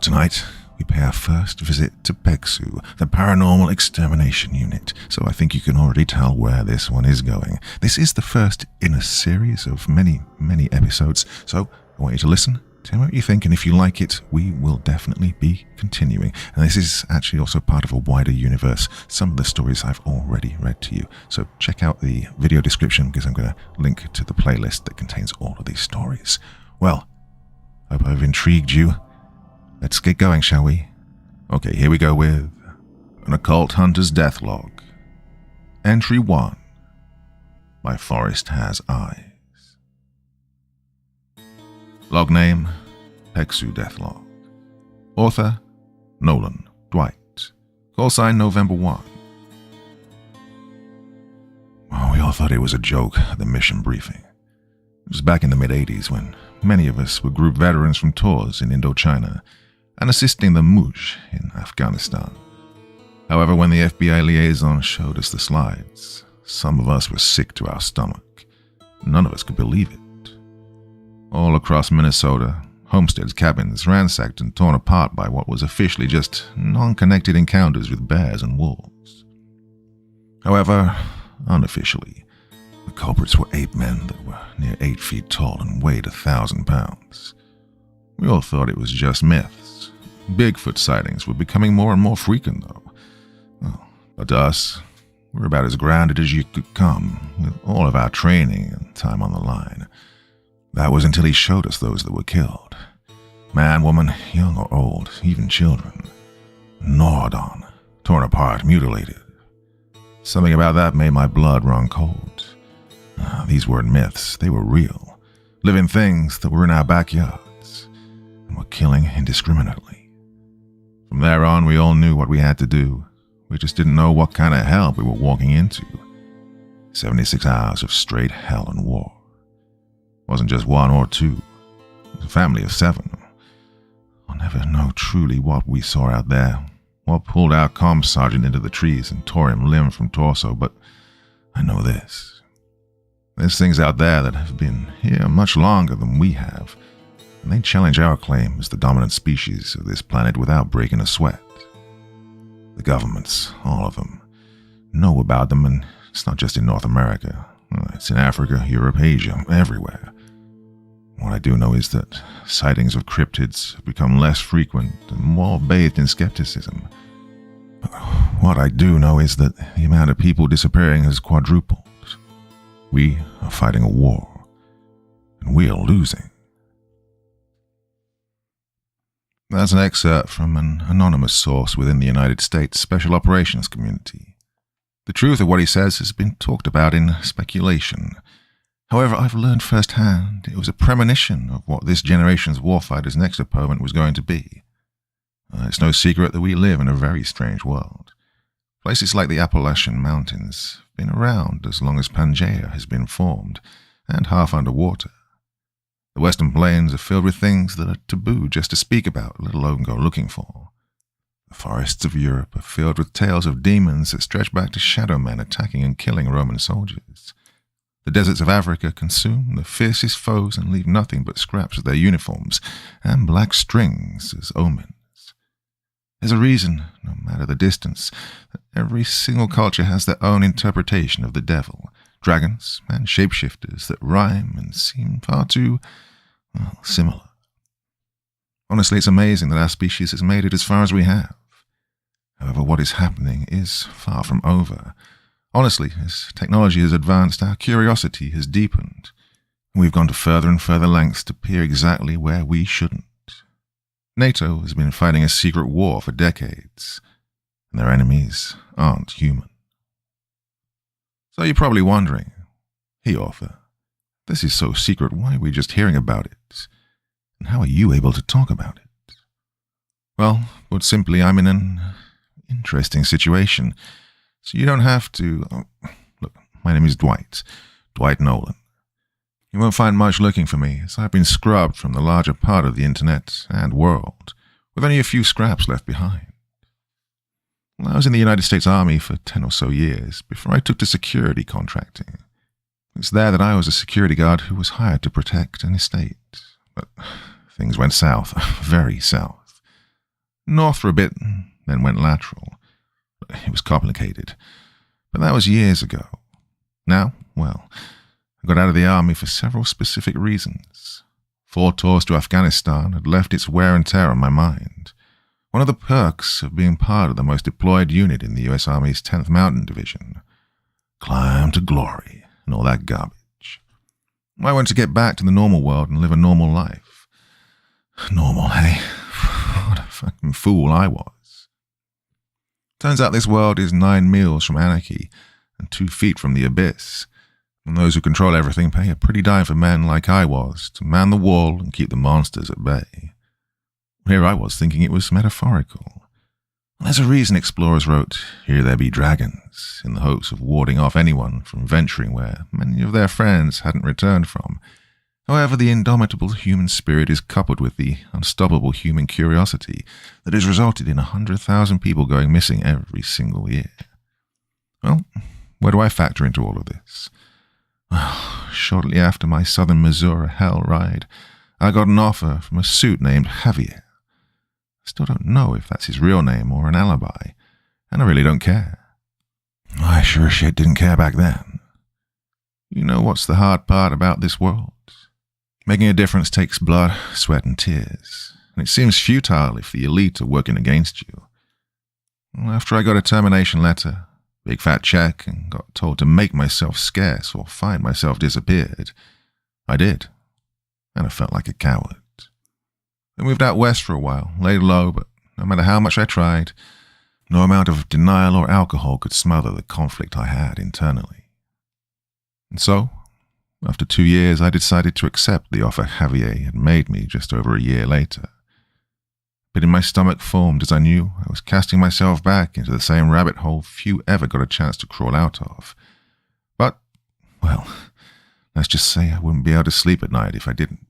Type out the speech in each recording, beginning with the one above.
Tonight, we pay our first visit to PEXU, the Paranormal Extermination Unit, so I think you can already tell where this one is going. This is the first in a series of many, many episodes, so I want you to listen, tell me what you think, and if you like it, we will definitely be continuing. And this is actually also part of a wider universe. Some of the stories I've already read to you, so check out the video description because I'm going to link to the playlist that contains all of these stories. Well, hope I've intrigued you. Let's get going, shall we? Okay, here we go with An Occult Hunter's Deathlog. Entry 1. My Forest Has Eyes. Log name, PEXU Deathlog. Author, Nolan, Dwight. Call sign, November 1. Oh, we all thought it was a joke at the mission briefing. It was back in the mid-80s when many of us were group veterans from tours in Indochina and assisting the Mujh in Afghanistan. However, when the FBI liaison showed us the slides, some of us were sick to our stomach. None of us could believe it. All across Minnesota, homesteads, cabins, ransacked and torn apart by what was officially just non-connected encounters with bears and wolves. However, unofficially, the culprits were ape men that were near 8 feet tall and weighed 1,000 pounds. We all thought it was just myths. Bigfoot sightings were becoming more and more frequent, though. Oh, but to us, we're about as grounded as you could come, with all of our training and time on the line. That was until he showed us those that were killed. Man, woman, young or old, even children. Gnawed on, torn apart, mutilated. Something about that made my blood run cold. These weren't myths, they were real. Living things that were in our backyards, and were killing indiscriminately. From there on, we all knew what we had to do. We just didn't know what kind of hell we were walking into. 76 hours of straight hell and war. Wasn't just one or two. It was a family of 7. I'll never know truly what we saw out there, what pulled our comm sergeant into the trees and tore him limb from torso, but I know this. There's things out there that have been here much longer than we have, and they challenge our claim as the dominant species of this planet without breaking a sweat. The governments, all of them, know about them, and it's not just in North America. It's in Africa, Europe, Asia, everywhere. What I do know is that sightings of cryptids have become less frequent and more bathed in skepticism. What I do know is that the amount of people disappearing has quadrupled. We are fighting a war, and we are losing. That's an excerpt from an anonymous source within the United States Special Operations community. The truth of what he says has been talked about in speculation. However, I've learned firsthand it was a premonition of what this generation's warfighter's next opponent was going to be. It's no secret that we live in a very strange world. Places like the Appalachian Mountains have been around as long as Pangaea has been formed, and half underwater. The Western Plains are filled with things that are taboo just to speak about, let alone go looking for. The forests of Europe are filled with tales of demons that stretch back to shadow men attacking and killing Roman soldiers. The deserts of Africa consume the fiercest foes and leave nothing but scraps of their uniforms and black strings as omens. There's a reason, no matter the distance, that every single culture has their own interpretation of the devil, dragons, and shapeshifters that rhyme and seem far too, similar. Honestly, it's amazing that our species has made it as far as we have. However, what is happening is far from over. Honestly, as technology has advanced, our curiosity has deepened. We've gone to further and further lengths to peer exactly where we shouldn't. NATO has been fighting a secret war for decades, and their enemies aren't human. So you're probably wondering, hey author, this is so secret, why are we just hearing about it? And how are you able to talk about it? Well, put simply, I'm in an interesting situation, so you don't have to... Look, my name is Dwight Nolan. You won't find much looking for me, as I've been scrubbed from the larger part of the internet and world, with only a few scraps left behind. I was in the United States Army for 10 or so years before I took to security contracting. It's there that I was a security guard who was hired to protect an estate. But things went south, very south. north for a bit, then went lateral. It was complicated, but that was years ago. Now, well, I got out of the army for several specific reasons. 4 tours to Afghanistan had left its wear and tear on my mind. One of the perks of being part of the most deployed unit in the U.S. Army's 10th Mountain Division. Climb to glory and all that garbage. I wanted to get back to the normal world and live a normal life. Normal, hey? What a fucking fool I was. Turns out this world is 9 meals from anarchy and 2 feet from the abyss. And those who control everything pay a pretty dime for men like I was to man the wall and keep the monsters at bay. Here I was thinking it was metaphorical. There's a reason explorers wrote, "Here there be dragons," in the hopes of warding off anyone from venturing where many of their friends hadn't returned from. However, the indomitable human spirit is coupled with the unstoppable human curiosity that has resulted in 100,000 people going missing every single year. Well, where do I factor into all of this? Well, shortly after my southern Missouri hell ride, I got an offer from a suit named Javier. I still don't know if that's his real name or an alibi, and I really don't care. I sure as shit didn't care back then. You know what's the hard part about this world? Making a difference takes blood, sweat, and tears, and it seems futile if the elite are working against you. After I got a termination letter, big fat check, and got told to make myself scarce or find myself disappeared, I did, and I felt like a coward. I moved out west for a while, laid low, but no matter how much I tried, no amount of denial or alcohol could smother the conflict I had internally. And so, after 2 years, I decided to accept the offer Javier had made me just over a year later. But in my stomach formed as I knew I was casting myself back into the same rabbit hole few ever got a chance to crawl out of. But, well, let's just say I wouldn't be able to sleep at night if I didn't.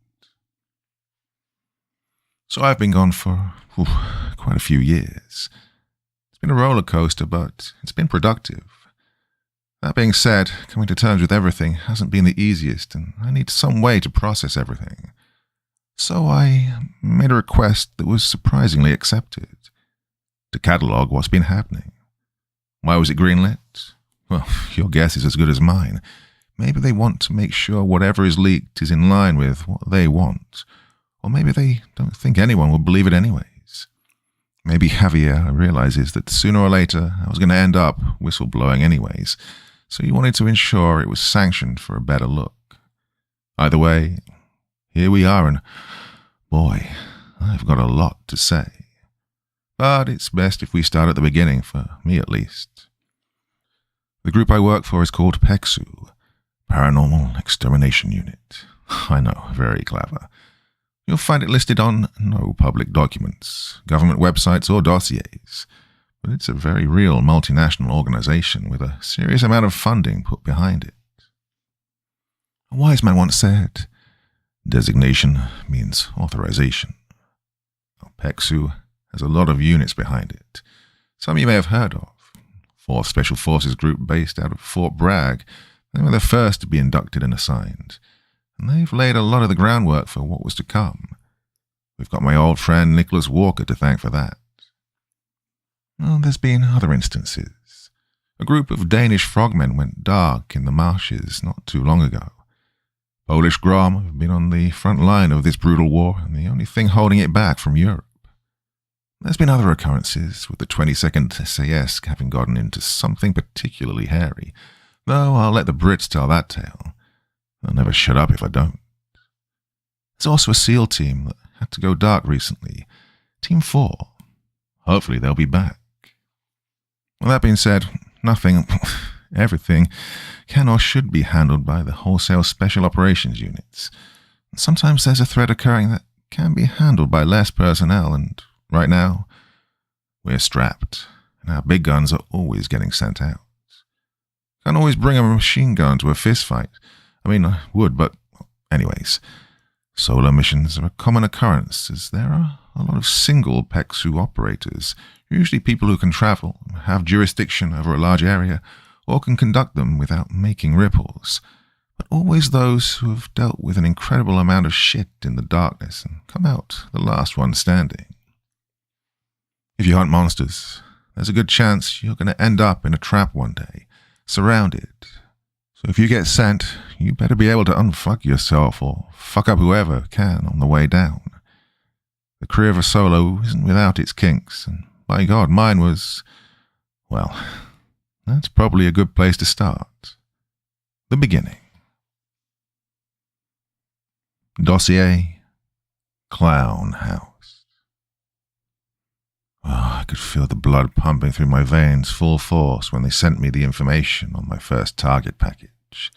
So I've been gone for quite a few years. It's been a roller coaster, but it's been productive. That being said, coming to terms with everything hasn't been the easiest, and I need some way to process everything. So I made a request that was surprisingly accepted. To catalogue what's been happening. Why was it greenlit? Well, your guess is as good as mine. Maybe they want to make sure whatever is leaked is in line with what they want. Or maybe they don't think anyone will believe it anyways. Maybe Javier realizes that sooner or later I was going to end up whistleblowing anyways, so he wanted to ensure it was sanctioned for a better look. Either way, here we are, and boy, I've got a lot to say. But it's best if we start at the beginning, for me at least. The group I work for is called PEXU, Paranormal Extermination Unit. I know, very clever. You'll find it listed on no public documents, government websites or dossiers, but it's a very real multinational organization with a serious amount of funding put behind it. A wise man once said, "Designation means authorization." PEXU has a lot of units behind it. Some you may have heard of. 4th Special Forces Group based out of Fort Bragg. They were the first to be inducted and assigned, and they've laid a lot of the groundwork for what was to come. We've got my old friend Nicholas Walker to thank for that. Well, there's been other instances. A group of Danish frogmen went dark in the marshes not too long ago. Polish Grom have been on the front line of this brutal war, and the only thing holding it back from Europe. There's been other occurrences, with the 22nd SAS having gotten into something particularly hairy, though I'll let the Brits tell that tale. They'll never shut up if I don't. There's also a SEAL team that had to go dark recently. Team 4. Hopefully they'll be back. Well, that being said, nothing, everything, can or should be handled by the wholesale special operations units. Sometimes there's a threat occurring that can be handled by less personnel, and right now, we're strapped, and our big guns are always getting sent out. Can't always bring a machine gun to a fist fight. I mean, I would, but anyways. Solo missions are a common occurrence, as there are a lot of single PEXU operators, usually people who can travel, have jurisdiction over a large area, or can conduct them without making ripples, but always those who have dealt with an incredible amount of shit in the darkness and come out the last one standing. If you hunt monsters, there's a good chance you're going to end up in a trap one day, surrounded. So if you get sent, you better be able to unfuck yourself or fuck up whoever can on the way down. The career of a solo isn't without its kinks, and by God, mine was, well, that's probably a good place to start. The beginning. Dossier, Clown House. Oh, I could feel the blood pumping through my veins full force when they sent me the information on my first target package.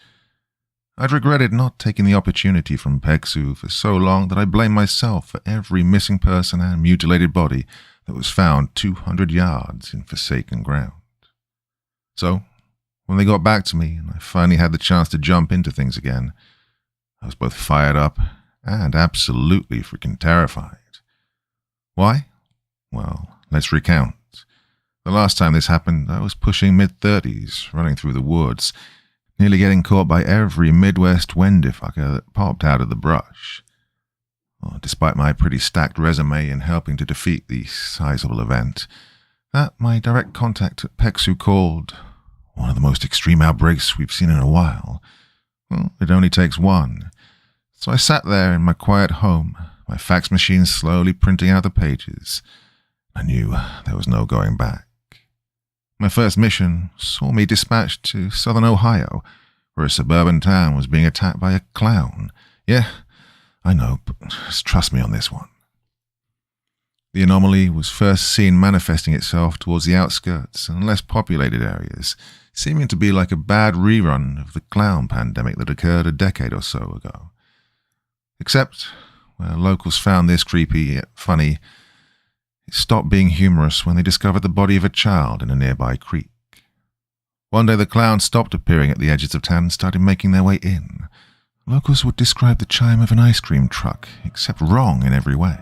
I'd regretted not taking the opportunity from PEXU for so long that I blamed myself for every missing person and mutilated body that was found 200 yards in forsaken ground. So, when they got back to me and I finally had the chance to jump into things again, I was both fired up and absolutely freaking terrified. Why? Well, let's recount. The last time this happened, I was pushing mid-30s, running through the woods, nearly getting caught by every Midwest Wendifucker that popped out of the brush. Well, despite my pretty stacked resume in helping to defeat the sizable event, that my direct contact at PEXU called one of the most extreme outbreaks we've seen in a while. Well, it only takes one. So I sat there in my quiet home, my fax machine slowly printing out the pages. I knew there was no going back. My first mission saw me dispatched to southern Ohio, where a suburban town was being attacked by a clown. Yeah, I know, but just trust me on this one. The anomaly was first seen manifesting itself towards the outskirts and less populated areas, seeming to be like a bad rerun of the clown pandemic that occurred a decade or so ago. Except, where locals found this creepy yet funny, it stopped being humorous when they discovered the body of a child in a nearby creek. One day the clowns stopped appearing at the edges of town and started making their way in. Locals would describe the chime of an ice cream truck, except wrong in every way.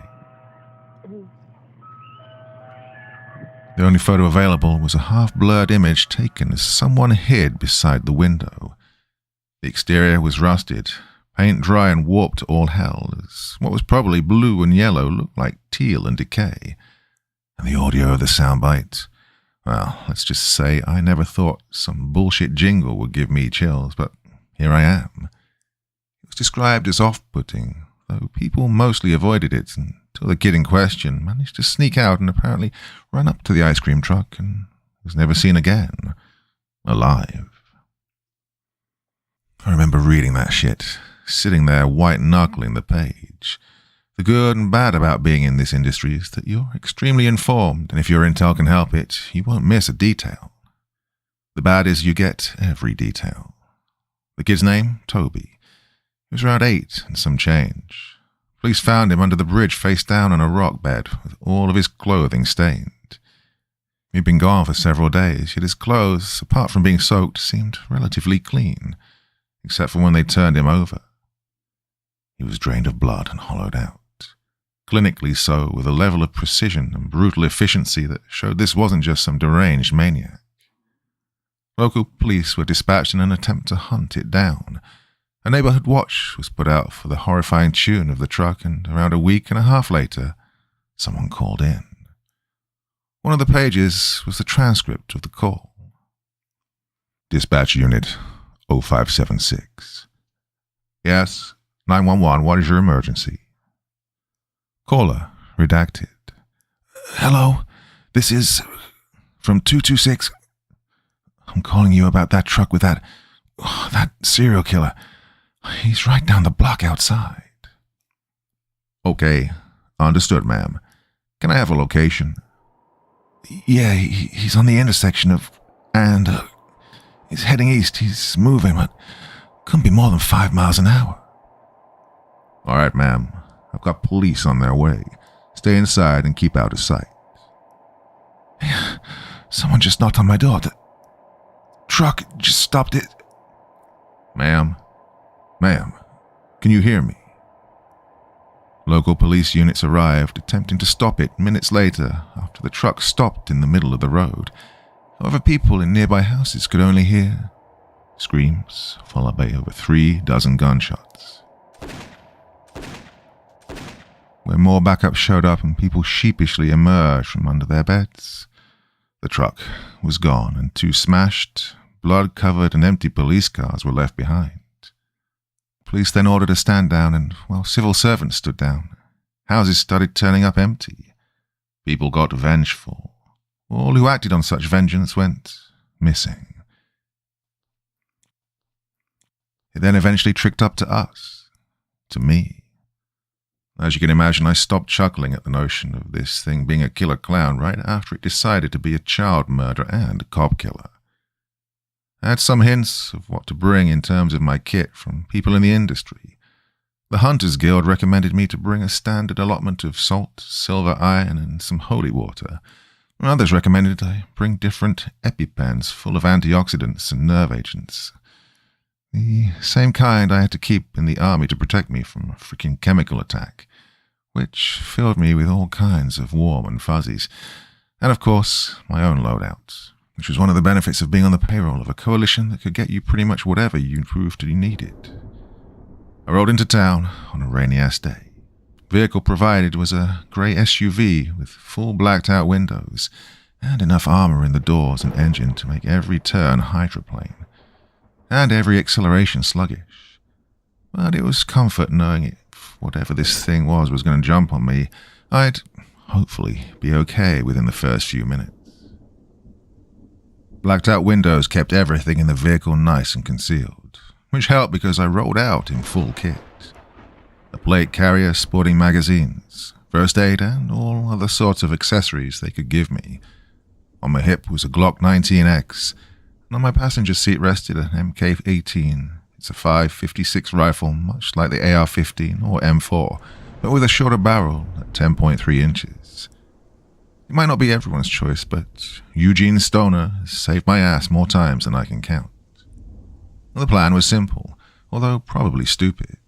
The only photo available was a half-blurred image taken as someone hid beside the window. The exterior was rusted, paint dry and warped to all hell, as what was probably blue and yellow looked like teal and decay. And the audio of the soundbite, well, let's just say I never thought some bullshit jingle would give me chills, but here I am. It was described as off-putting, though people mostly avoided it until the kid in question managed to sneak out and apparently run up to the ice cream truck and was never seen again, alive. I remember reading that shit, sitting there white-knuckling the page. The good and bad about being in this industry is that you're extremely informed, and if your intel can help it, you won't miss a detail. The bad is you get every detail. The kid's name? Toby. He was around 8 and some change. Police found him under the bridge face down on a rock bed, with all of his clothing stained. He'd been gone for several days, yet his clothes, apart from being soaked, seemed relatively clean, except for when they turned him over. He was drained of blood and hollowed out. Clinically so, with a level of precision and brutal efficiency that showed this wasn't just some deranged maniac. Local police were dispatched in an attempt to hunt it down. A neighborhood watch was put out for the horrifying tune of the truck, and around a week and a half later, someone called in. One of the pages was the transcript of the call. Dispatch Unit 0576. Yes, 911, what is your emergency? Caller, redacted. Hello, this is from 226. I'm calling you about that truck with that serial killer. He's right down the block outside. Okay, understood, ma'am. Can I have a location? Yeah, he's on the intersection of, and he's heading east. He's moving, but couldn't be more than 5 miles an hour. All right, ma'am. I've got police on their way. Stay inside and keep out of sight. Someone just knocked on my door. The truck just stopped it. Ma'am, can you hear me? Local police units arrived, attempting to stop it minutes later after the truck stopped in the middle of the road. However, people in nearby houses could only hear screams, followed by over 3 dozen gunshots. where more backups showed up and people sheepishly emerged from under their beds. The truck was gone, and 2 smashed, blood-covered and empty police cars were left behind. Police then ordered a stand down, and while civil servants stood down, houses started turning up empty. People got vengeful. All who acted on such vengeance went missing. It then eventually tricked up to us, to me. As you can imagine, I stopped chuckling at the notion of this thing being a killer clown right after it decided to be a child murderer and a cop killer. I had some hints of what to bring in terms of my kit from people in the industry. The Hunters Guild recommended me to bring a standard allotment of salt, silver, iron, and some holy water. Others recommended I bring different EpiPens full of antioxidants and nerve agents. The same kind I had to keep in the army to protect me from a freaking chemical attack, which filled me with all kinds of warm and fuzzies, and of course my own loadout, which was one of the benefits of being on the payroll of a coalition that could get you pretty much whatever you proved you needed. I rolled into town on a rainy-ass day. Vehicle provided was a grey SUV with full blacked-out windows and enough armor in the doors and engine to make every turn hydroplane, and every acceleration sluggish. But it was comfort knowing if whatever this thing was going to jump on me, I'd hopefully be okay within the first few minutes. Blacked-out windows kept everything in the vehicle nice and concealed, which helped because I rolled out in full kit. A plate carrier sporting magazines, first aid, and all other sorts of accessories they could give me. On my hip was a Glock 19X, and on my passenger seat rested an MK-18. It's a 5.56 rifle, much like the AR-15 or M4, but with a shorter barrel at 10.3 inches. It might not be everyone's choice, but Eugene Stoner has saved my ass more times than I can count. The plan was simple, although probably stupid.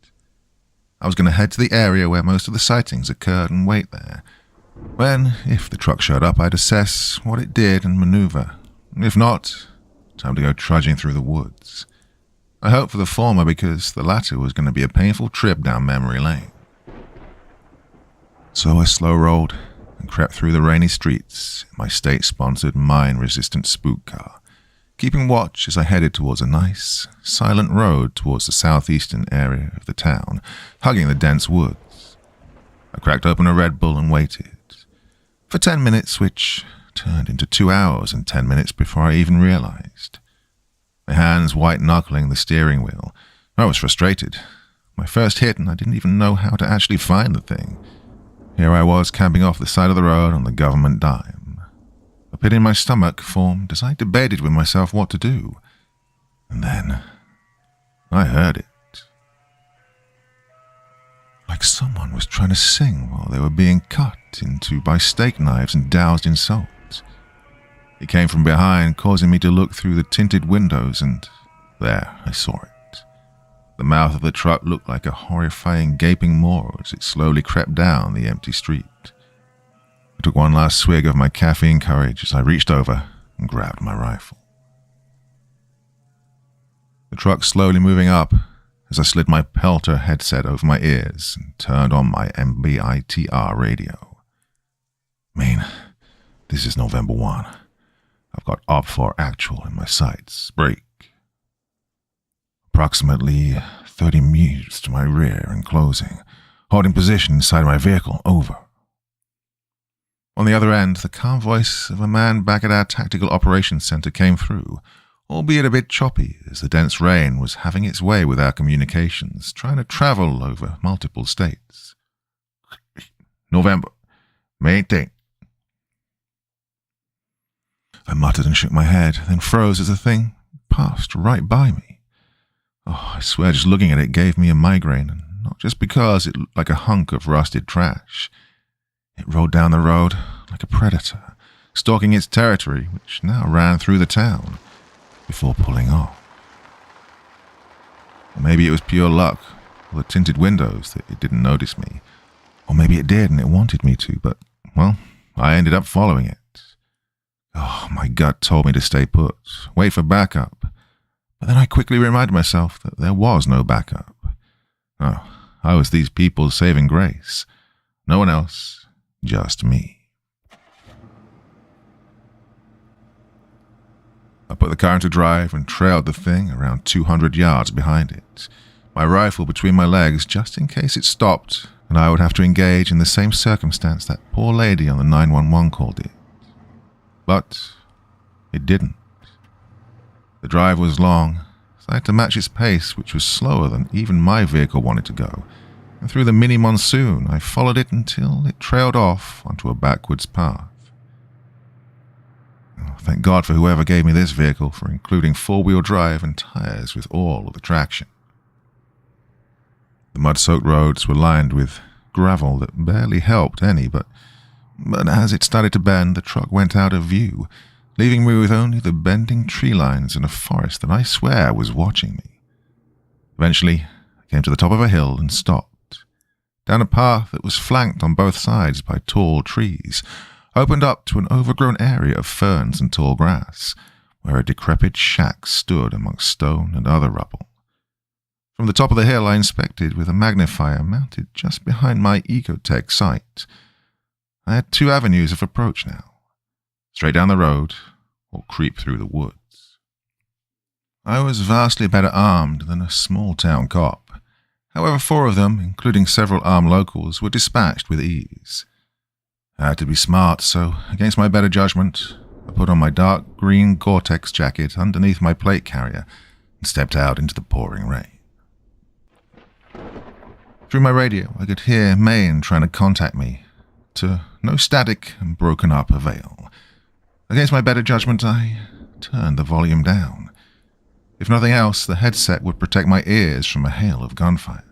I was going to head to the area where most of the sightings occurred and wait there. When, if the truck showed up, I'd assess what it did and maneuver. If not, time to go trudging through the woods. I hoped for the former because the latter was going to be a painful trip down memory lane. So I slow-rolled and crept through the rainy streets in my state-sponsored, mine-resistant spook car, keeping watch as I headed towards a nice, silent road towards the southeastern area of the town, hugging the dense woods. I cracked open a Red Bull and waited. For 10 minutes, which turned into 2 hours and 10 minutes before I even realized. My hands white-knuckling the steering wheel. I was frustrated. My first hit, and I didn't even know how to actually find the thing. Here I was camping off the side of the road on the government dime. A pit in my stomach formed as I debated with myself what to do. And then I heard it. Like someone was trying to sing while they were being cut into by steak knives and doused in salt. It came from behind, causing me to look through the tinted windows, and there I saw it. The mouth of the truck looked like a horrifying gaping maw as it slowly crept down the empty street. I took one last swig of my caffeine courage as I reached over and grabbed my rifle. The truck slowly moving up as I slid my Pelter headset over my ears and turned on my MBITR radio. This is November 1. I've got OP4 actual in my sights. Break. Approximately 30 meters to my rear and closing. Holding position inside my vehicle. Over. On the other end, the calm voice of a man back at our Tactical Operations Center came through, albeit a bit choppy as the dense rain was having its way with our communications, trying to travel over multiple states. November. Maintain. I muttered and shook my head, then froze as the thing passed right by me. Oh, I swear just looking at it gave me a migraine, and not just because it looked like a hunk of rusted trash. It rolled down the road like a predator, stalking its territory, which now ran through the town, before pulling off. Or maybe it was pure luck, or the tinted windows that it didn't notice me. Or maybe it did and it wanted me to, but, well, I ended up following it. Oh, my gut told me to stay put, wait for backup. But then I quickly reminded myself that there was no backup. Oh, I was these people's saving grace. No one else, just me. I put the car into drive and trailed the thing around 200 yards behind it, my rifle between my legs just in case it stopped and I would have to engage in the same circumstance that poor lady on the 911 call did. But it didn't. The drive was long, so I had to match its pace, which was slower than even my vehicle wanted to go, and through the mini-monsoon I followed it until it trailed off onto a backwards path. Oh, thank God for whoever gave me this vehicle for including four-wheel drive and tires with all of the traction. The mud-soaked roads were lined with gravel that barely helped any, but as it started to bend, the truck went out of view, leaving me with only the bending tree lines and a forest that I swear was watching me. Eventually, I came to the top of a hill and stopped. Down a path that was flanked on both sides by tall trees, opened up to an overgrown area of ferns and tall grass, where a decrepit shack stood amongst stone and other rubble. From the top of the hill I inspected with a magnifier mounted just behind my Ecotech sight. I had two avenues of approach now. Straight down the road, or creep through the woods. I was vastly better armed than a small-town cop. However, four of them, including several armed locals, were dispatched with ease. I had to be smart, so, against my better judgment, I put on my dark green Gore-Tex jacket underneath my plate carrier and stepped out into the pouring rain. Through my radio, I could hear Maine trying to contact me. To no static and broken up avail. Against my better judgment, I turned the volume down. If nothing else, the headset would protect my ears from a hail of gunfire.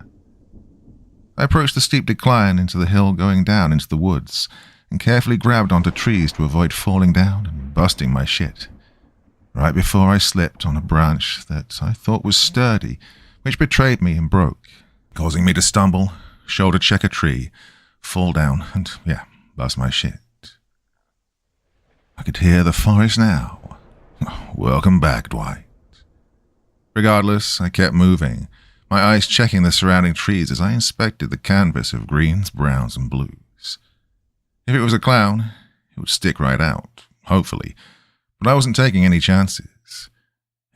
I approached the steep decline into the hill going down into the woods, and carefully grabbed onto trees to avoid falling down and busting my shit. Right before I slipped on a branch that I thought was sturdy, which betrayed me and broke, causing me to stumble, shoulder check a tree, fall down, and, bust my shit. I could hear the forest now. Welcome back, Dwight. Regardless, I kept moving, my eyes checking the surrounding trees as I inspected the canvas of greens, browns, and blues. If it was a clown, it would stick right out, hopefully, but I wasn't taking any chances.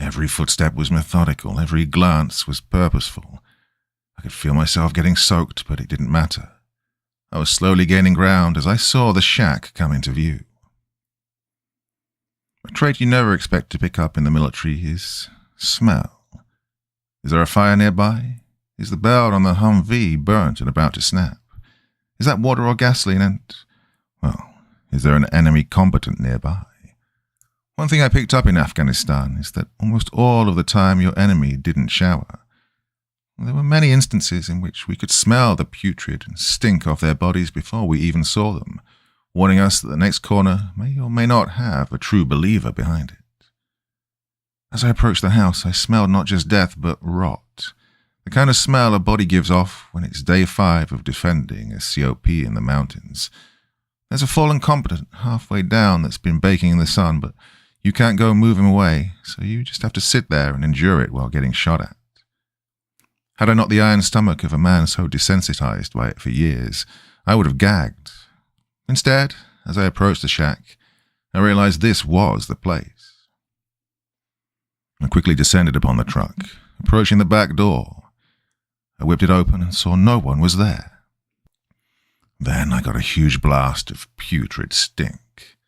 Every footstep was methodical, every glance was purposeful. I could feel myself getting soaked, but it didn't matter. I was slowly gaining ground as I saw the shack come into view. A trait you never expect to pick up in the military is smell. Is there a fire nearby? Is the belt on the Humvee burnt and about to snap? Is that water or gasoline and, is there an enemy combatant nearby? One thing I picked up in Afghanistan is that almost all of the time your enemy didn't shower. There were many instances in which we could smell the putrid and stink off their bodies before we even saw them, warning us that the next corner may or may not have a true believer behind it. As I approached the house, I smelled not just death, but rot. The kind of smell a body gives off when it's day 5 of defending a COP in the mountains. There's a fallen combatant halfway down that's been baking in the sun, but you can't go move him away, so you just have to sit there and endure it while getting shot at. Had I not the iron stomach of a man so desensitized by it for years, I would have gagged. Instead, as I approached the shack, I realized this was the place. I quickly descended upon the truck, approaching the back door. I whipped it open and saw no one was there. Then I got a huge blast of putrid stink.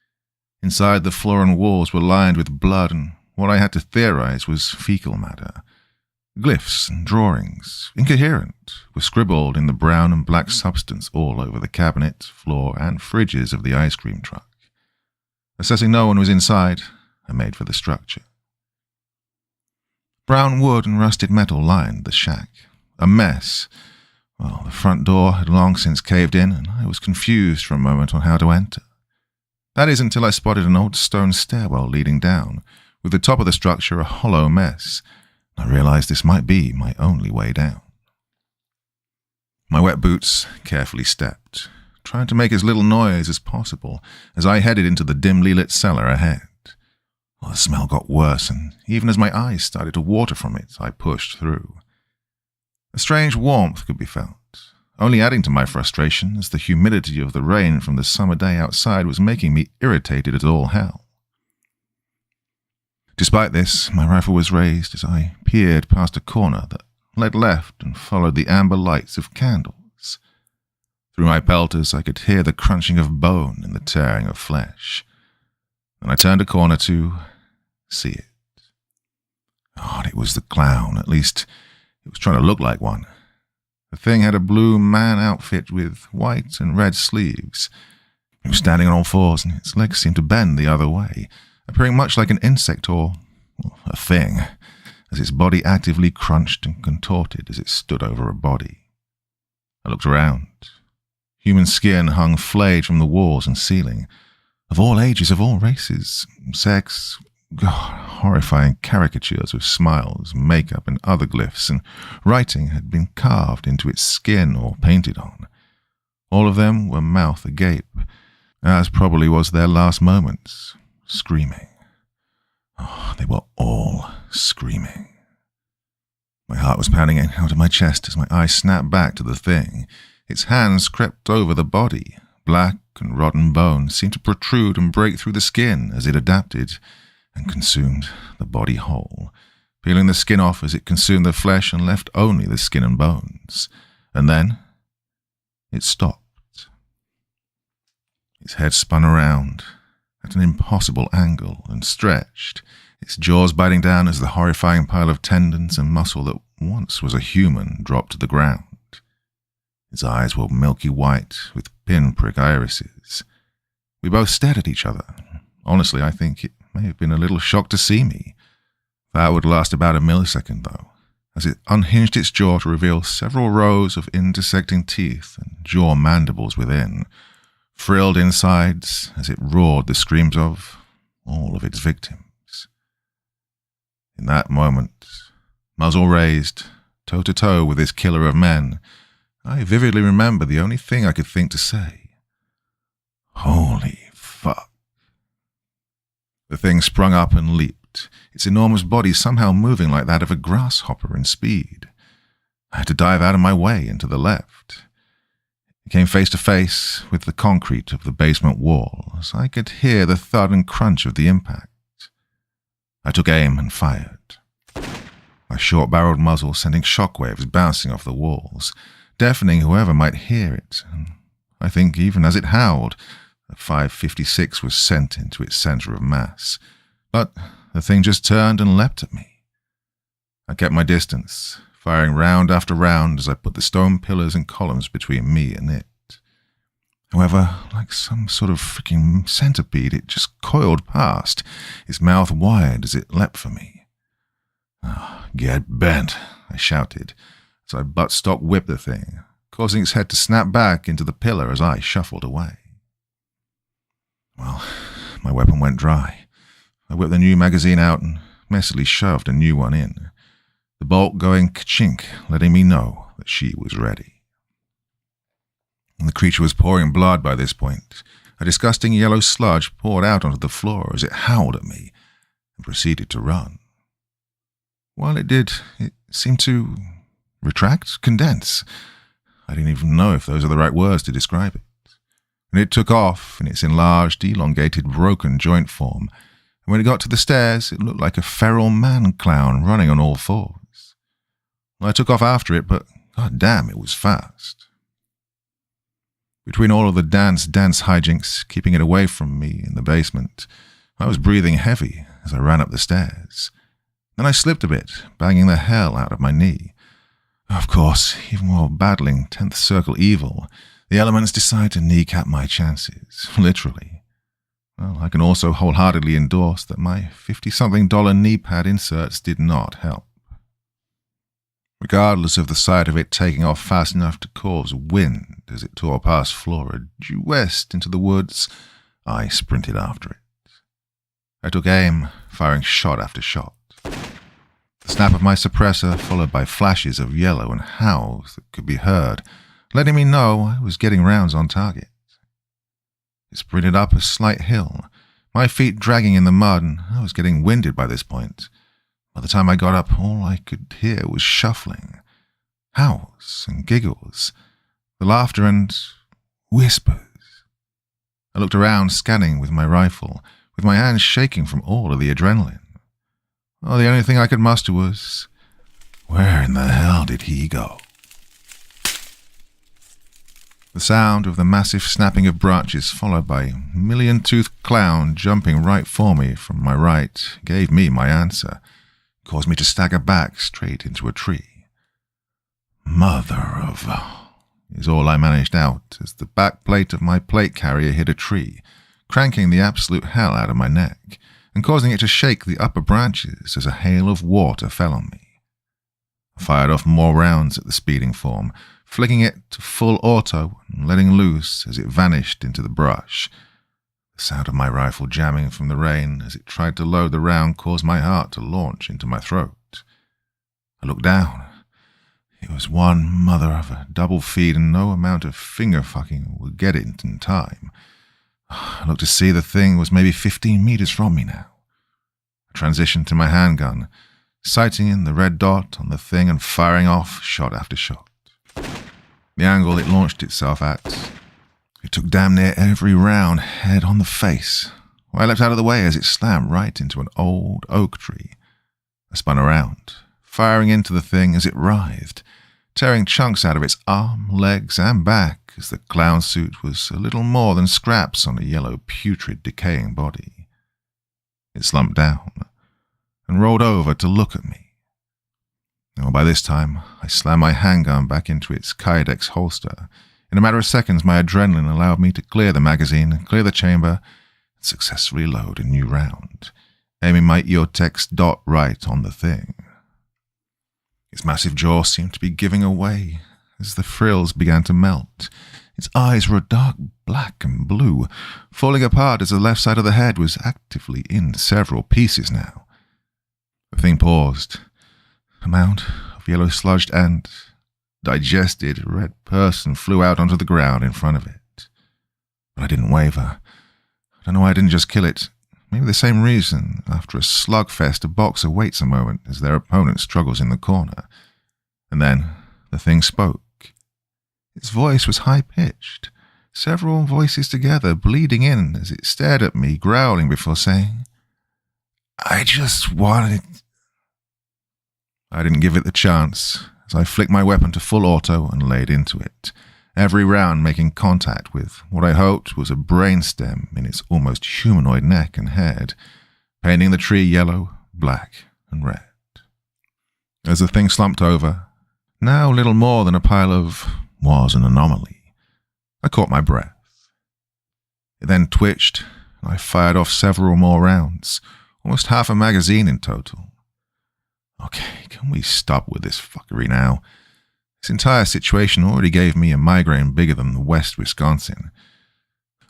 Inside, the floor and walls were lined with blood, and what I had to theorize was fecal matter. Glyphs and drawings, incoherent, were scribbled in the brown and black substance all over the cabinet, floor, and fridges of the ice cream truck. Assessing no one was inside, I made for the structure. Brown wood and rusted metal lined the shack. A mess. Well, the front door had long since caved in, and I was confused for a moment on how to enter. That is until I spotted an old stone stairwell leading down, with the top of the structure a hollow mess. I realized this might be my only way down. My wet boots carefully stepped, trying to make as little noise as possible as I headed into the dimly lit cellar ahead. Well, the smell got worse, and even as my eyes started to water from it, I pushed through. A strange warmth could be felt, only adding to my frustration as the humidity of the rain from the summer day outside was making me irritated as all hell. Despite this, my rifle was raised as I peered past a corner that led left and followed the amber lights of candles. Through my pelters, I could hear the crunching of bone and the tearing of flesh. And I turned a corner to see it. God, it was the clown. At least, it was trying to look like one. The thing had a blue man outfit with white and red sleeves. It was standing on all fours, and its legs seemed to bend the other way, appearing much like an insect or a thing, as its body actively crunched and contorted as it stood over a body. I looked around. Human skin hung flayed from the walls and ceiling. Of all ages, of all races, sex, horrifying caricatures of smiles, makeup, and other glyphs, and writing had been carved into its skin or painted on. All of them were mouth agape, as probably was their last moments, screaming. They were all screaming. My heart was pounding out of my chest as my eyes snapped back to the thing. Its hands crept over the body. Black and rotten bone seemed to protrude and break through the skin as it adapted and consumed the body whole, peeling the skin off as it consumed the flesh and left only the skin and bones. And then it stopped. Its head spun around at an impossible angle and stretched, its jaws biting down as the horrifying pile of tendons and muscle that once was a human dropped to the ground. Its eyes were milky white with pinprick irises. We both stared at each other. Honestly, I think it may have been a little shocked to see me. That would last about a millisecond, though, as it unhinged its jaw to reveal several rows of intersecting teeth and jaw mandibles within, frilled insides as it roared the screams of all of its victims. In that moment, muzzle raised, toe-to-toe with this killer of men, I vividly remember the only thing I could think to say. Holy fuck. The thing sprung up and leaped, its enormous body somehow moving like that of a grasshopper in speed. I had to dive out of my way and to the left. It came face to face with the concrete of the basement wall as I could hear the thud and crunch of the impact. I took aim and fired, my short-barreled muzzle sending shockwaves bouncing off the walls, deafening whoever might hear it, and I think even as it howled, the 5.56 was sent into its center of mass. But the thing just turned and leapt at me. I kept my distance, firing round after round as I put the stone pillars and columns between me and it. However, like some sort of freaking centipede, it just coiled past, its mouth wide as it leapt for me. Get bent, I shouted, as I butt-stock whipped the thing, causing its head to snap back into the pillar as I shuffled away. Well, my weapon went dry. I whipped the new magazine out and messily shoved a new one in, the bolt going ka-chink, letting me know that she was ready. And the creature was pouring blood by this point. A disgusting yellow sludge poured out onto the floor as it howled at me and proceeded to run. While it did, it seemed to retract, condense. I didn't even know if those are the right words to describe it. And it took off in its enlarged, elongated, broken joint form, and when it got to the stairs, it looked like a feral man-clown running on all fours. Well, I took off after it, but god damn, it was fast. Between all of the dance hijinks, keeping it away from me in the basement, I was breathing heavy as I ran up the stairs. Then I slipped a bit, banging the hell out of my knee. Of course, even while battling 10th Circle evil, the elements decide to kneecap my chances, literally. Well, I can also wholeheartedly endorse that my $50-something knee pad inserts did not help. Regardless of the sight of it taking off fast enough to cause wind as it tore past Flora, due west into the woods, I sprinted after it. I took aim, firing shot after shot. The snap of my suppressor followed by flashes of yellow and howls that could be heard, letting me know I was getting rounds on target. It sprinted up a slight hill, my feet dragging in the mud, and I was getting winded by this point. By the time I got up, all I could hear was shuffling, howls and giggles. the laughter and whispers. I looked around, scanning with my rifle, with my hands shaking from all of the adrenaline. Oh, the only thing I could muster was, where in the hell did he go? The sound of the massive snapping of branches, followed by a million-toothed clown jumping right for me from my right, gave me my answer, caused me to stagger back straight into a tree. Mother of... is all I managed out as the back plate of my plate carrier hit a tree, cranking the absolute hell out of my neck and causing it to shake the upper branches as a hail of water fell on me. I fired off more rounds at the speeding form, flicking it to full auto and letting loose as it vanished into the brush. The sound of my rifle jamming from the rain as it tried to load the round caused my heart to launch into my throat. I looked down. It was one mother of a double feed and no amount of finger-fucking would get it in time. I looked to see the thing was maybe 15 meters from me now. I transitioned to my handgun, sighting in the red dot on the thing and firing off shot after shot. The angle it launched itself at, it took damn near every round head on the face. I leapt out of the way as it slammed right into an old oak tree. I spun around, firing into the thing as it writhed, tearing chunks out of its arm, legs, and back as the clown suit was a little more than scraps on a yellow, putrid, decaying body. It slumped down and rolled over to look at me. Well, by this time, I slammed my handgun back into its Kydex holster. In a matter of seconds, my adrenaline allowed me to clear the magazine, clear the chamber, and successfully load a new round, aiming my EOTech dot right on the thing. Its massive jaw seemed to be giving away as the frills began to melt. Its eyes were a dark black and blue, falling apart as the left side of the head was actively in several pieces now. The thing paused. A mound of yellow sludged and digested red person flew out onto the ground in front of it. But I didn't waver. I don't know why I didn't just kill it. Maybe the same reason, after a slugfest, a boxer waits a moment as their opponent struggles in the corner. And then the thing spoke. Its voice was high-pitched, several voices together, bleeding in as it stared at me, growling before saying, I just wanted... I didn't give it the chance, as I flicked my weapon to full auto and laid into it, every round making contact with what I hoped was a brainstem in its almost humanoid neck and head, painting the tree yellow, black, and red. As the thing slumped over, now little more than a pile of was an anomaly, I caught my breath. It then twitched, and I fired off several more rounds, almost half a magazine in total. Okay, can we stop with this fuckery now? This entire situation already gave me a migraine bigger than West Wisconsin.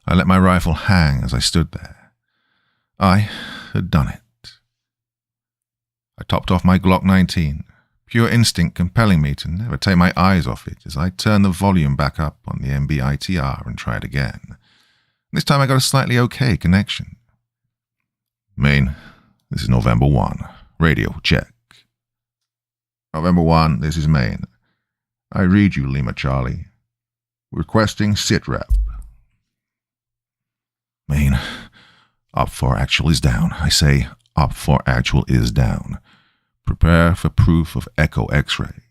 I let my rifle hang as I stood there. I had done it. I topped off my Glock 19, pure instinct compelling me to never take my eyes off it as I turned the volume back up on the MBITR and tried again. This time I got a slightly okay connection. Maine, this is November 1. Radio, check. November 1, this is Maine. I read you, Lima Charlie. Requesting sitrep. Maine, op 4 actual is down. I say, op 4 actual is down. Prepare for proof of Echo X-ray.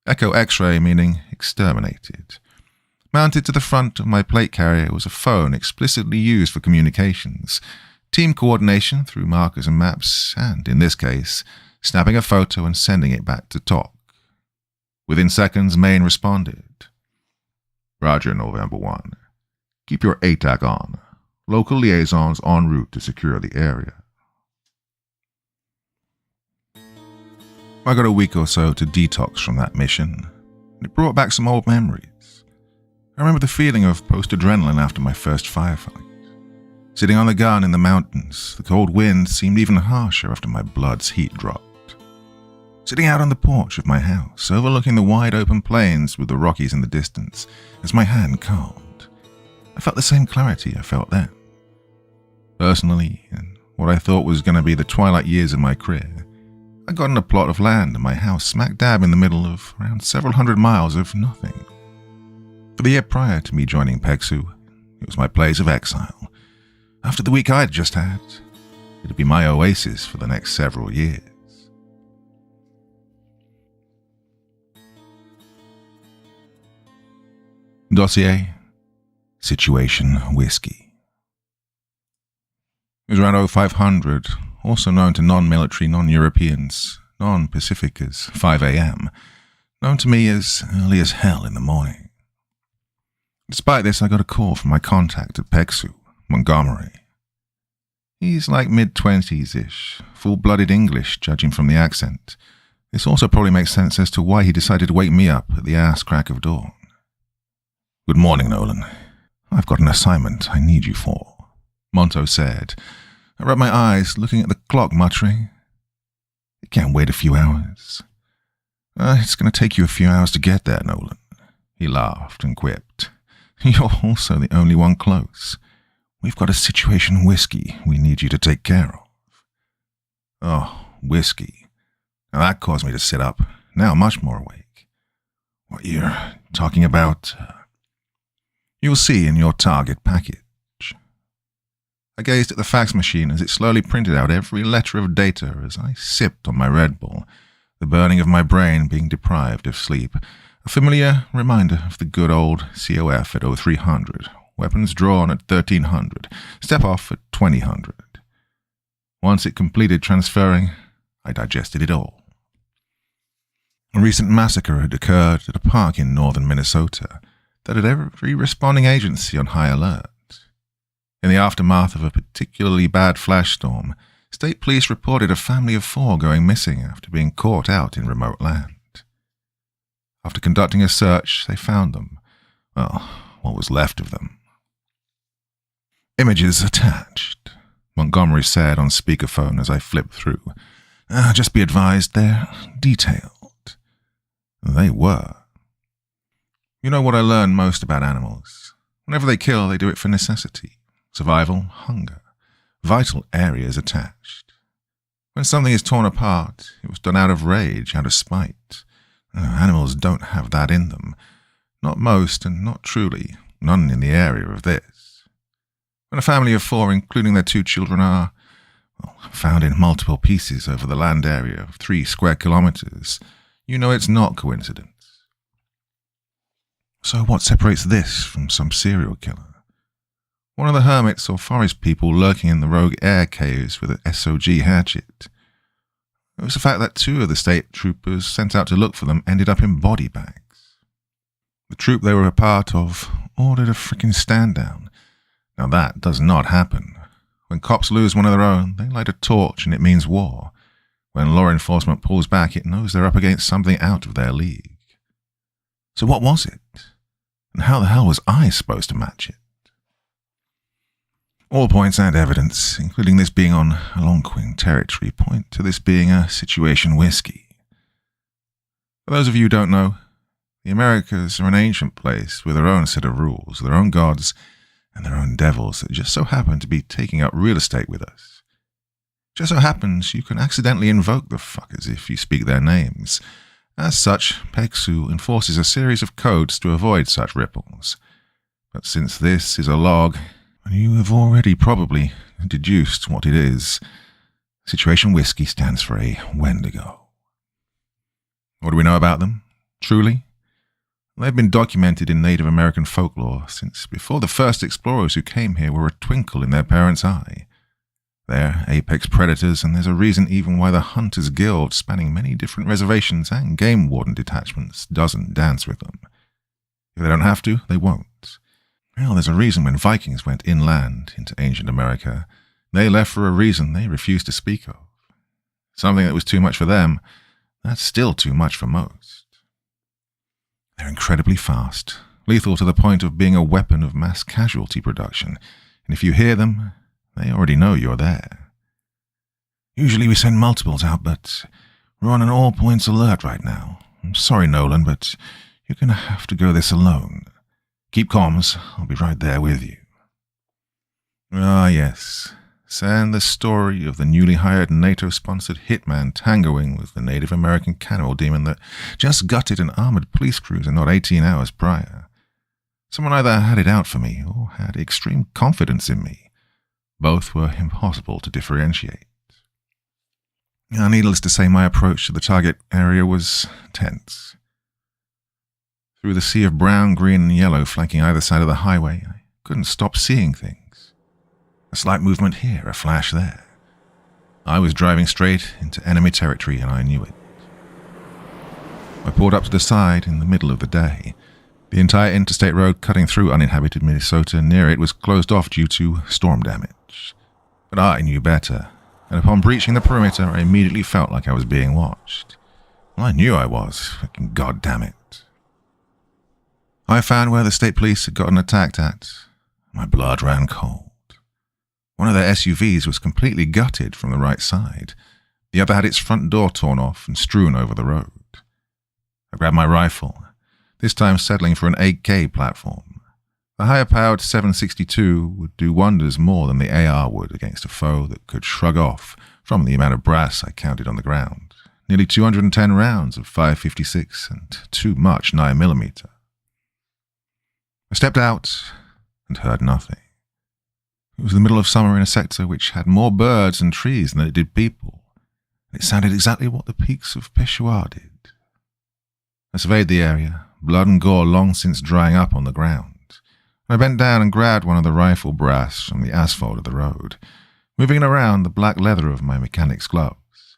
Echo X-ray meaning exterminated. Mounted to the front of my plate carrier was a phone explicitly used for communications, team coordination through markers and maps, and, in this case, snapping a photo and sending it back to TOC. Within seconds, Maine responded. Roger, November 1. Keep your ATAC on. Local liaisons en route to secure the area. I got a week or so to detox from that mission, and it brought back some old memories. I remember the feeling of post-adrenaline after my first firefight. Sitting on the gun in the mountains, the cold wind seemed even harsher after my blood's heat dropped. Sitting out on the porch of my house, overlooking the wide-open plains with the Rockies in the distance, as my hand calmed, I felt the same clarity I felt then. Personally, in what I thought was going to be the twilight years of my career, I got in a plot of land and my house smack dab in the middle of around several hundred miles of nothing. For the year prior to me joining PEXU, it was my place of exile. After the week I'd just had, it'd be my oasis for the next several years. Dossier, Situation Whiskey. It was around 0500, also known to non-military, non-Europeans, non-Pacific as 5 a.m., known to me as early as hell in the morning. Despite this, I got a call from my contact at PEXU, Montgomery. He's like mid-20s-ish, full-blooded English, judging from the accent. This also probably makes sense as to why he decided to wake me up at the ass crack of dawn. "Good morning, Nolan. I've got an assignment I need you for," Monto said. I rubbed my eyes, looking at the clock, muttering, "It can't wait a few hours." "It's going to take you a few hours to get there, Nolan." He laughed and quipped, "You're also the only one close. We've got a situation whiskey we need you to take care of." Oh, whiskey. Now that caused me to sit up, now much more awake. "What you're talking about?" "You'll see in your target package." I gazed at the fax machine as it slowly printed out every letter of data as I sipped on my Red Bull, the burning of my brain being deprived of sleep, a familiar reminder of the good old COF at 0300, weapons drawn at 1300, step off at 2000. Once it completed transferring, I digested it all. A recent massacre had occurred at a park in northern Minnesota that had every responding agency on high alert. In the aftermath of a particularly bad flash storm, state police reported a family of 4 going missing after being caught out in remote land. After conducting a search, they found them. Well, what was left of them. "Images attached," Montgomery said on speakerphone as I flipped through. "Just be advised, they're detailed." They were. You know what I learned most about animals? Whenever they kill, they do it for necessity. Survival, hunger, vital areas attached. When something is torn apart, it was done out of rage, out of spite. Animals don't have that in them. Not most, and not truly. None in the area of this. When a family of 4, including their 2 children, are found in multiple pieces over the land area of 3 square kilometers, you know it's not coincidence. So what separates this from some serial killer? One of the hermits or forest people lurking in the rogue air caves with an SOG hatchet. It was the fact that 2 of the state troopers sent out to look for them ended up in body bags. The troop they were a part of ordered a frickin' stand down. Now that does not happen. When cops lose one of their own, they light a torch and it means war. When law enforcement pulls back, it knows they're up against something out of their league. So what was it? And how the hell was I supposed to match it? All points and evidence, including this being on Algonquin territory, point to this being a situation whiskey. For those of you who don't know, the Americas are an ancient place with their own set of rules, their own gods, and their own devils that just so happen to be taking up real estate with us. Just so happens you can accidentally invoke the fuckers if you speak their names. As such, PEXU enforces a series of codes to avoid such ripples. But since this is a log, you have already probably deduced what it is. Situation Whiskey stands for a Wendigo. What do we know about them? Truly? They've been documented in Native American folklore since before the first explorers who came here were a twinkle in their parents' eye. They're apex predators, and there's a reason even why the Hunters Guild, spanning many different reservations and game warden detachments, doesn't dance with them. If they don't have to, they won't. Well, there's a reason when Vikings went inland into ancient America, they left for a reason they refused to speak of. Something that was too much for them, that's still too much for most. They're incredibly fast, lethal to the point of being a weapon of mass casualty production, and if you hear them, they already know you're there. Usually we send multiples out, but we're on an all points alert right now. I'm sorry, Nolan, but you're going to have to go this alone. Keep comms, I'll be right there with you. Ah, yes. And the story of the newly hired NATO-sponsored hitman tangoing with the Native American cannibal demon that just gutted an armored police cruiser not 18 hours prior. Someone either had it out for me or had extreme confidence in me. Both were impossible to differentiate. Needless to say, my approach to the target area was tense. Through the sea of brown, green, and yellow flanking either side of the highway, I couldn't stop seeing things. A slight movement here, a flash there. I was driving straight into enemy territory, and I knew it. I pulled up to the side in the middle of the day. The entire interstate road cutting through uninhabited Minnesota near it was closed off due to storm damage. But I knew better, and upon breaching the perimeter, I immediately felt like I was being watched. Well, I knew I was. Fucking goddamn it. I found where the state police had gotten attacked at. My blood ran cold. One of their SUVs was completely gutted from the right side. The other had its front door torn off and strewn over the road. I grabbed my rifle, this time settling for an 8K platform. The higher-powered 7.62 would do wonders more than the AR would against a foe that could shrug off from the amount of brass I counted on the ground. Nearly 210 rounds of 5.56 and too much 9mm. I stepped out and heard nothing. It was the middle of summer in a sector which had more birds and trees than it did people, and it sounded exactly what the peaks of PEXU did. I surveyed the area, blood and gore long since drying up on the ground. I bent down and grabbed one of the rifle brass from the asphalt of the road, moving around the black leather of my mechanic's gloves.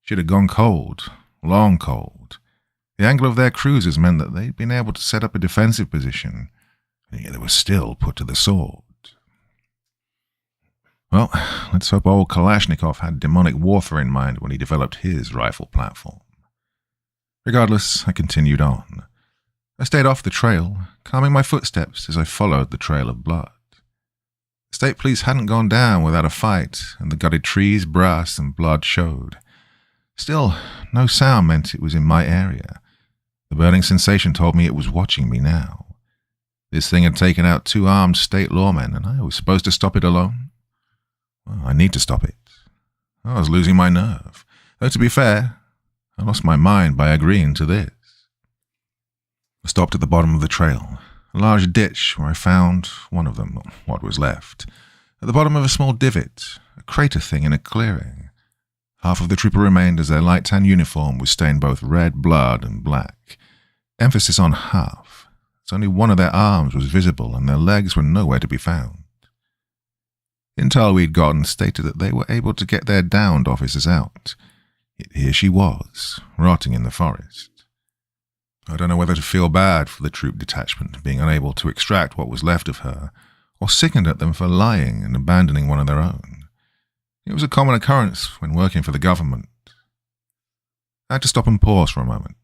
She'd have gone cold, long cold. The angle of their cruisers meant that they'd been able to set up a defensive position, and yet they were still put to the sword. Well, let's hope old Kalashnikov had demonic warfare in mind when he developed his rifle platform. Regardless, I continued on. I stayed off the trail, calming my footsteps as I followed the trail of blood. The state police hadn't gone down without a fight, and the gutted trees, brass, and blood showed. Still, no sound meant it was in my area. The burning sensation told me it was watching me now. This thing had taken out 2 armed state lawmen, and I was supposed to stop it alone? Well, I need to stop it. I was losing my nerve. Though to be fair, I lost my mind by agreeing to this. I stopped at the bottom of the trail, a large ditch where I found one of them, what was left. At the bottom of a small divot, a crater thing in a clearing. Half of the trooper remained as their light tan uniform was stained both red, blood, and black. Emphasis on half, as only one of their arms was visible and their legs were nowhere to be found. Intel we'd gotten stated that they were able to get their downed officers out. Yet here she was, rotting in the forest. I don't know whether to feel bad for the troop detachment being unable to extract what was left of her, or sickened at them for lying and abandoning one of their own. It was a common occurrence when working for the government. I had to stop and pause for a moment.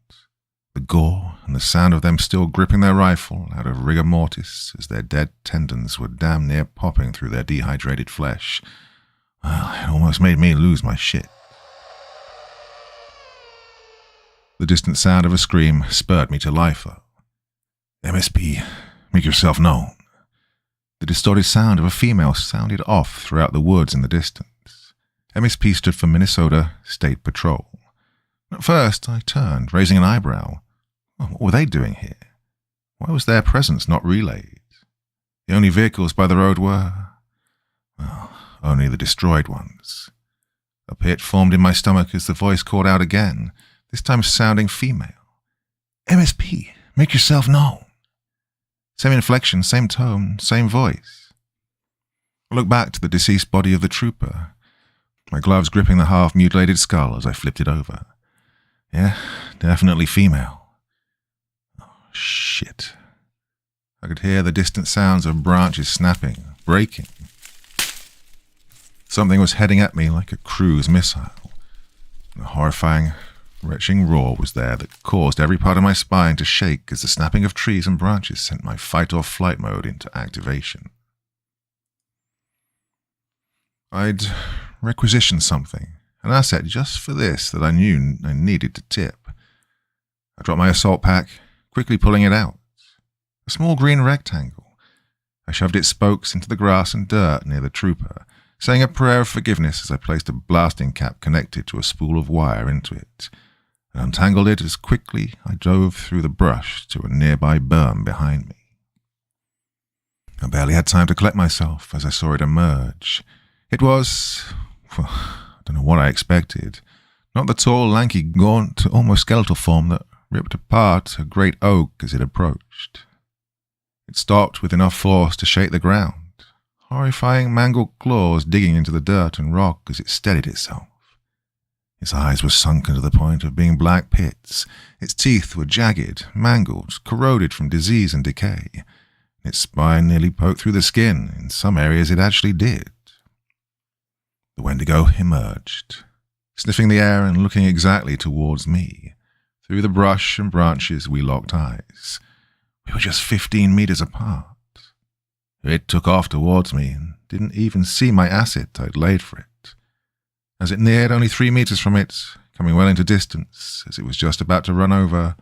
The gore and the sound of them still gripping their rifle out of rigor mortis as their dead tendons were damn near popping through their dehydrated flesh. Well, it almost made me lose my shit. The distant sound of a scream spurred me to life, though. MSP, make yourself known. The distorted sound of a female sounded off throughout the woods in the distance. MSP stood for Minnesota State Patrol. At first, I turned, raising an eyebrow. What were they doing here? Why was their presence not relayed? The only vehicles by the road were, well, only the destroyed ones. A pit formed in my stomach as the voice called out again, this time sounding female. MSP, make yourself known. Same inflection, same tone, same voice. I looked back to the deceased body of the trooper, my gloves gripping the half-mutilated skull as I flipped it over. Yeah, definitely female. Oh, shit. I could hear the distant sounds of branches snapping, breaking. Something was heading at me like a cruise missile. A horrifying, retching roar was there that caused every part of my spine to shake as the snapping of trees and branches sent my fight-or-flight mode into activation. I'd requisitioned something, an asset just for this that I knew I needed to tip. I dropped my assault pack, quickly pulling it out. A small green rectangle. I shoved its spokes into the grass and dirt near the trooper, saying a prayer of forgiveness as I placed a blasting cap connected to a spool of wire into it, and untangled it as quickly I dove through the brush to a nearby berm behind me. I barely had time to collect myself as I saw it emerge. It was, well, I don't know what I expected. Not the tall, lanky, gaunt, almost skeletal form that ripped apart a great oak as it approached. It stopped with enough force to shake the ground, horrifying mangled claws digging into the dirt and rock as it steadied itself. Its eyes were sunken to the point of being black pits. Its teeth were jagged, mangled, corroded from disease and decay. Its spine nearly poked through the skin. In some areas it actually did. The Wendigo emerged, sniffing the air and looking exactly towards me. Through the brush and branches we locked eyes. We were just 15 meters apart. It took off towards me and didn't even see my asset I'd laid for it. As it neared only 3 meters from it, coming well into distance, as it was just about to run over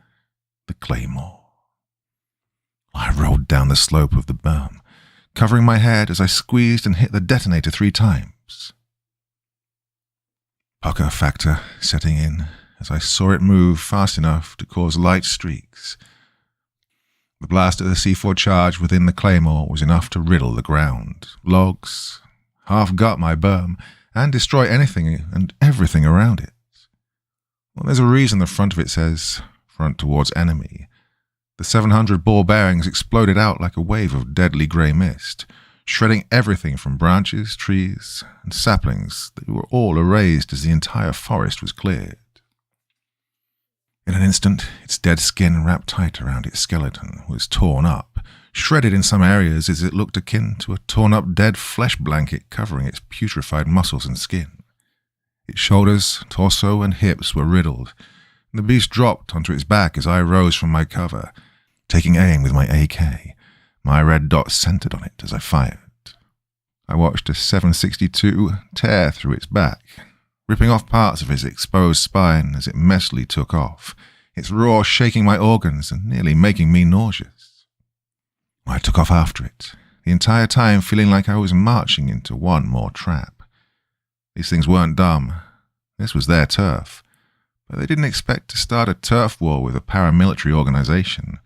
the claymore. I rolled down the slope of the berm, covering my head as I squeezed and hit the detonator 3 times. Pucker factor setting in as I saw it move fast enough to cause light streaks. The blast of the C4 charge within the claymore was enough to riddle the ground, logs, half-gut my berm, and destroy anything and everything around it. Well, there's a reason the front of it says, "Front towards enemy." The 700 ball bearings exploded out like a wave of deadly grey mist, shredding everything from branches, trees, and saplings that were all erased as the entire forest was cleared. In an instant, its dead skin wrapped tight around its skeleton was torn up, shredded in some areas as it looked akin to a torn-up dead flesh blanket covering its putrefied muscles and skin. Its shoulders, torso, and hips were riddled, and the beast dropped onto its back as I rose from my cover, taking aim with my AK, my red dot centered on it as I fired. I watched a 7.62 tear through its back, ripping off parts of its exposed spine as it messily took off, its roar shaking my organs and nearly making me nauseous. I took off after it, the entire time feeling like I was marching into one more trap. These things weren't dumb. This was their turf, but they didn't expect to start a turf war with a paramilitary organization.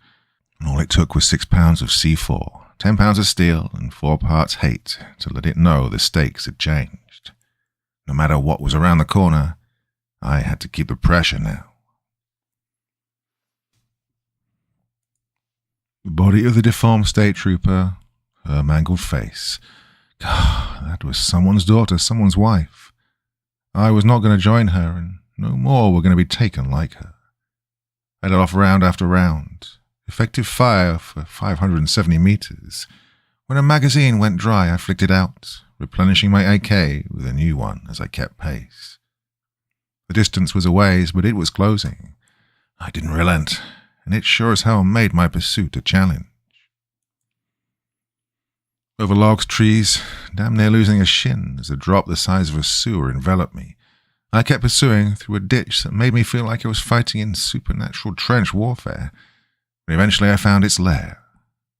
All it took was 6 pounds of C4, 10 pounds of steel, and 4 parts hate to let it know the stakes had changed. No matter what was around the corner, I had to keep the pressure now. The body of the deformed state trooper, her mangled face. God, that was someone's daughter, someone's wife. I was not going to join her, and no more were going to be taken like her. I let off round after round. Effective fire for 570 meters. When a magazine went dry, I flicked it out, replenishing my AK with a new one as I kept pace. The distance was a ways, but it was closing. I didn't relent, and it sure as hell made my pursuit a challenge. Over logs, trees, damn near losing a shin as a drop the size of a sewer enveloped me, I kept pursuing through a ditch that made me feel like I was fighting in supernatural trench warfare. But eventually I found its lair.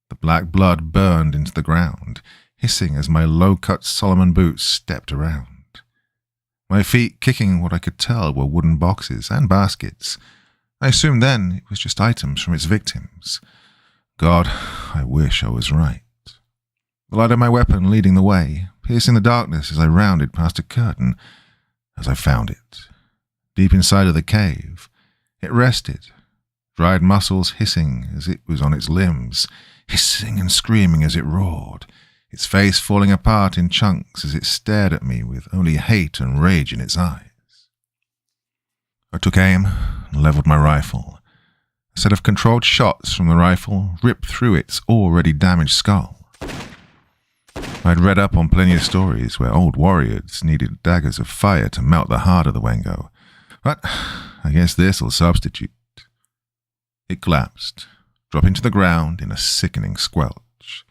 The black blood burned into the ground, hissing as my low-cut Solomon boots stepped around. My feet kicking what I could tell were wooden boxes and baskets. I assumed then it was just items from its victims. God, I wish I was right. The light of my weapon leading the way, piercing the darkness as I rounded past a curtain, as I found it. Deep inside of the cave, it rested, dried muscles hissing as it was on its limbs, hissing and screaming as it roared, its face falling apart in chunks as it stared at me with only hate and rage in its eyes. I took aim and leveled my rifle. A set of controlled shots from the rifle ripped through its already damaged skull. I'd read up on plenty of stories where old warriors needed daggers of fire to melt the heart of the Wendigo, but I guess this'll substitute. It collapsed, dropping to the ground in a sickening squelch.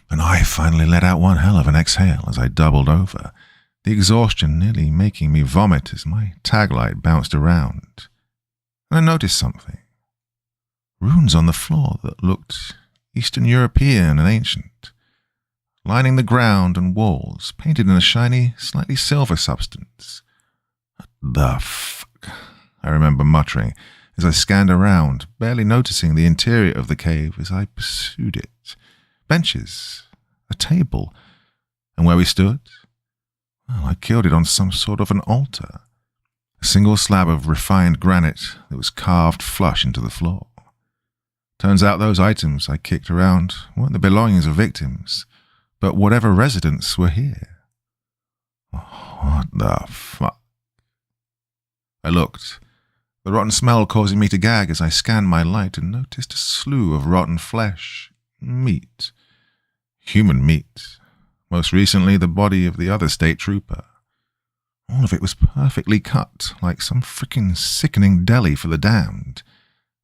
And I finally let out one hell of an exhale as I doubled over, the exhaustion nearly making me vomit as my tag light bounced around. And I noticed something. Runes on the floor that looked Eastern European and ancient, lining the ground and walls, painted in a shiny, slightly silver substance. What the fuck? I remember muttering as I scanned around, barely noticing the interior of the cave as I pursued it, benches, a table, and where we stood, well, I killed it on some sort of an altar. A single slab of refined granite that was carved flush into the floor. Turns out those items I kicked around weren't the belongings of victims, but whatever residents were here. Oh, what the fuck? I looked, the rotten smell causing me to gag as I scanned my light and noticed a slew of rotten flesh, meat, human meat, most recently the body of the other state trooper. All of it was perfectly cut, like some frickin' sickening deli for the damned,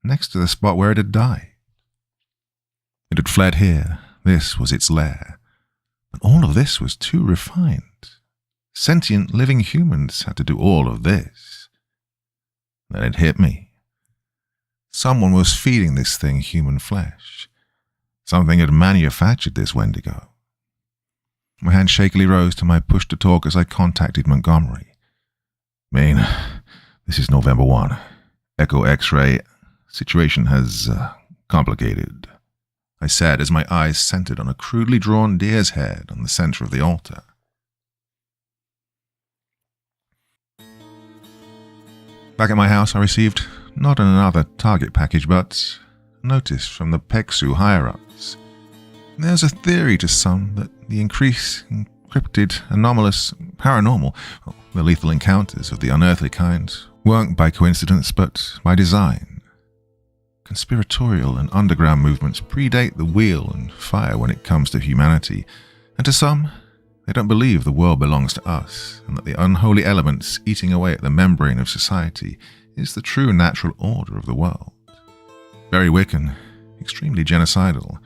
next to the spot where it had died. It had fled here, this was its lair, but all of this was too refined. Sentient living humans had to do all of this. Then it hit me. Someone was feeding this thing human flesh. Something had manufactured this Wendigo. My hand shakily rose to my push-to-talk as I contacted Montgomery. Maine, this is November 1. Echo X-ray. Situation has complicated, I said as my eyes centered on a crudely drawn deer's head on the center of the altar. Back at my house, I received not another target package, but a notice from the PEXU higher-ups. There's a theory to some that the increased encrypted, anomalous, paranormal, the lethal encounters of the unearthly kind weren't by coincidence but by design. Conspiratorial and underground movements predate the wheel and fire when it comes to humanity, and to some, they don't believe the world belongs to us, and that the unholy elements eating away at the membrane of society is the true natural order of the world. Very Wiccan, extremely genocidal.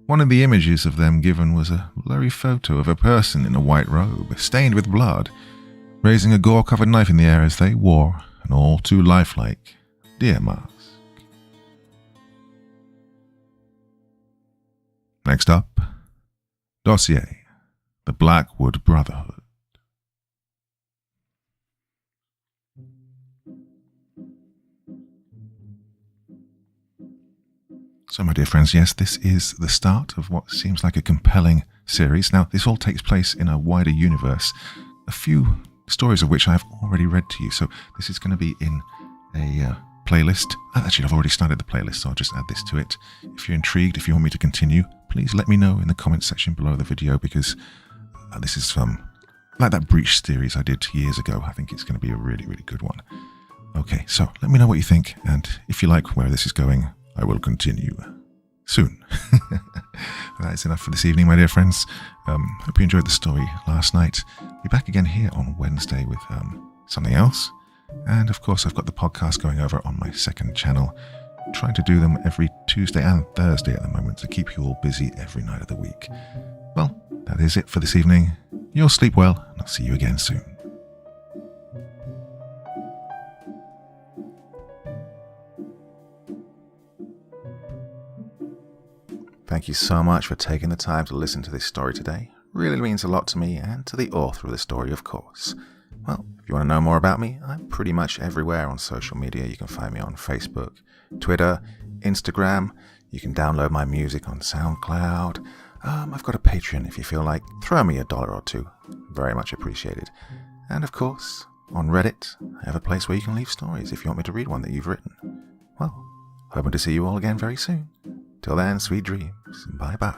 One of the images of them given was a blurry photo of a person in a white robe, stained with blood, raising a gore-covered knife in the air as they wore an all too lifelike deer mask. Next up, Dossier, the Blackwood Brotherhood. So, my dear friends, yes, this is the start of what seems like a compelling series. Now, this all takes place in a wider universe, a few stories of which I have already read to you. So this is going to be in a playlist. Actually, I've already started the playlist, so I'll just add this to it. If you're intrigued, if you want me to continue, please let me know in the comment section below the video, because this is like that Breach series I did years ago. I think it's going to be a really, really good one. Okay, so let me know what you think, and if you like where this is going, I will continue soon. That's enough for this evening, my dear friends. Hope you enjoyed the story last night. Be back again here on Wednesday with something else. And of course, I've got the podcast going over on my second channel. I'm trying to do them every Tuesday and Thursday at the moment to keep you all busy every night of the week. Well, that is it for this evening. You'll sleep well, and I'll see you again soon. Thank you so much for taking the time to listen to this story today. Really means a lot to me and to the author of the story, of course. Well, if you want to know more about me, I'm pretty much everywhere on social media. You can find me on Facebook, Twitter, Instagram. You can download my music on SoundCloud. I've got a Patreon if you feel like. Throw me $1 or $2. Very much appreciated. And of course, on Reddit, I have a place where you can leave stories if you want me to read one that you've written. Well, hoping to see you all again very soon. Till then, sweet dreams. Bye-bye.